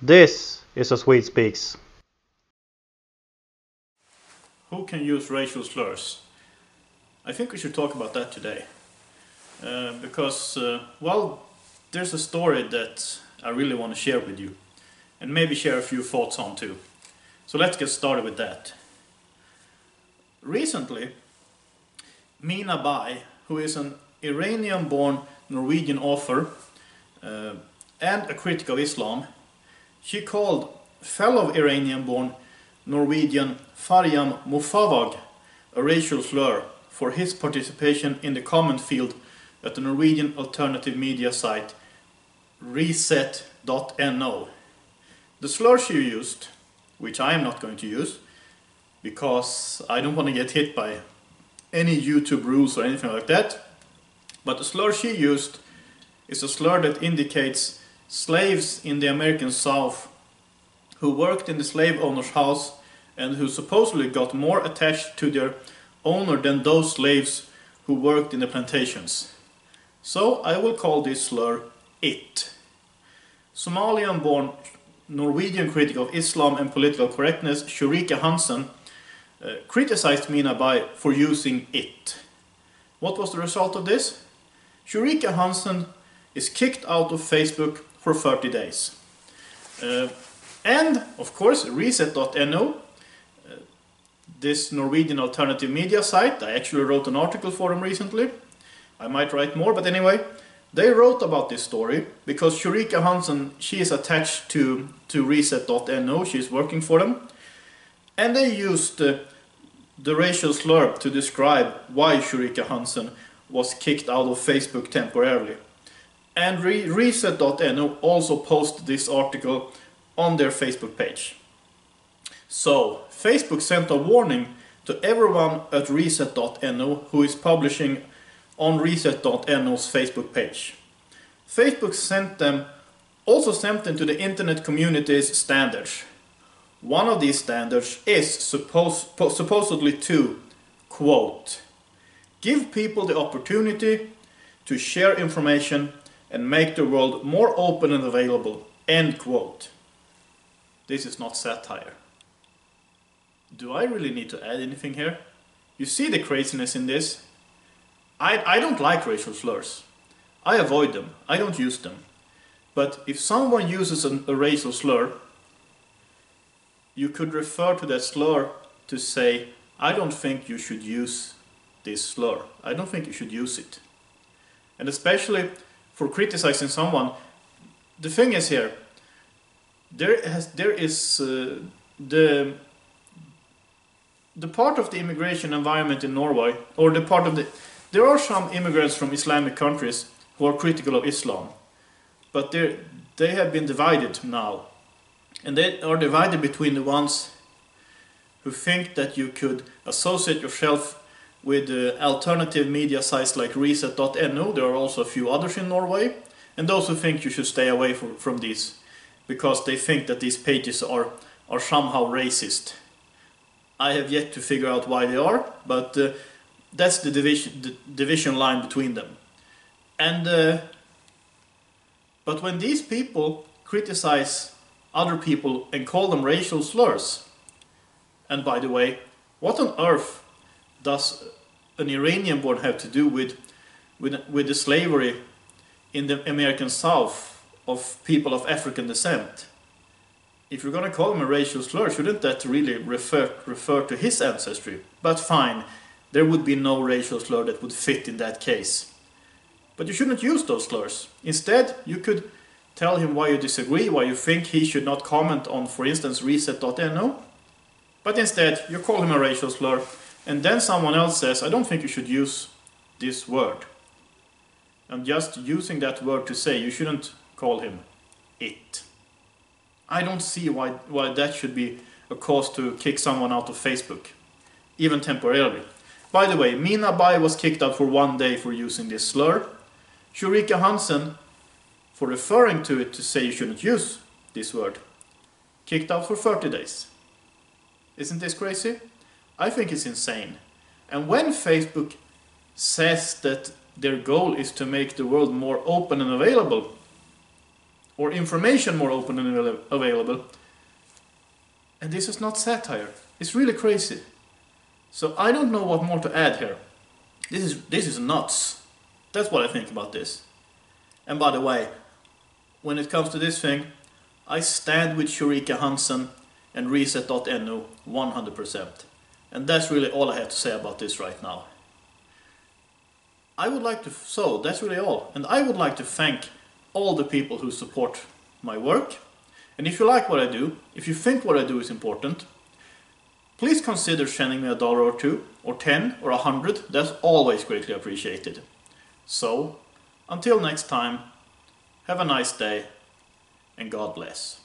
This is a Swede Speaks. Who can use racial slurs? I think we should talk about that today. Because, there's a story that I really want to share with you. And maybe share a few thoughts on too. So let's get started with that. Recently, Mina Bai, who is an Iranian-born Norwegian author and a critic of Islam, she called fellow Iranian-born Norwegian Faryam Mufawag a racial slur for his participation in the comment field at the Norwegian alternative media site resett.no. The slur she used, which I am not going to use, because I don't want to get hit by any YouTube rules or anything like that, but the slur she used is a slur that indicates slaves in the American South who worked in the slave owner's house and who supposedly got more attached to their owner than those slaves who worked in the plantations. So I will call this slur it. Somalian-born Norwegian critic of Islam and political correctness, Shurika Hansen, criticized Mina Bai for using it. What was the result of this? Shurika Hansen is kicked out of Facebook for 30 days. And, of course, resett.no, this Norwegian alternative media site, I actually wrote an article for them recently. I might write more, but anyway, they wrote about this story because Shurika Hansen, she is attached to resett.no, she's working for them. And they used the racial slur to describe why Shurika Hansen was kicked out of Facebook temporarily. And resett.no also posted this article on their Facebook page. So, Facebook sent a warning to everyone at resett.no who is publishing on resett.no's Facebook page. Facebook also sent them to the internet community's standards. One of these standards is supposedly to, quote, give people the opportunity to share information and make the world more open and available, end quote. This is not satire. Do I really need to add anything here? You see the craziness in this? I don't like racial slurs. I avoid them. I don't use them. But if someone uses a racial slur, you could refer to that slur to say, I don't think you should use this slur. I don't think you should use it. And especially for criticizing someone, the thing is here, there is the part of the immigration environment in Norway, or the part of the... There are some immigrants from Islamic countries who are critical of Islam, but they have been divided now. And they are divided between the ones who think that you could associate yourself with alternative media sites like resett.no, there are also a few others in Norway, and those who think you should stay away from these, because they think that these pages are somehow racist. I have yet to figure out why they are, but that's the division line between them. And but when these people criticize other people and call them racial slurs, and by the way, what on earth does an Iranian-born have to do with the slavery in the American South of people of African descent? If you're going to call him a racial slur, shouldn't that really refer to his ancestry? But fine, there would be no racial slur that would fit in that case. But you shouldn't use those slurs. Instead, you could tell him why you disagree, why you think he should not comment on, for instance, resett.no. But instead, you call him a racial slur, and then someone else says, I don't think you should use this word. I'm just using that word to say you shouldn't call him it. I don't see why that should be a cause to kick someone out of Facebook, even temporarily. By the way, Mina Bai was kicked out for 1 day for using this slur. Shurika Hansen, for referring to it to say you shouldn't use this word, kicked out for 30 days. Isn't this crazy? I think it's insane. And when Facebook says that their goal is to make the world more open and available, or information more open and available. And this is not satire. It's really crazy. So I don't know what more to add here. This is nuts. That's what I think about this. And by the way, when it comes to this thing, I stand with Shurika Hansen and resett.no 100%. And that's really all I have to say about this right now. That's really all. And I would like to thank all the people who support my work. And if you like what I do, if you think what I do is important, please consider sending me $1 or $2, or 10 or 100. That's always greatly appreciated. So, until next time, have a nice day, and God bless.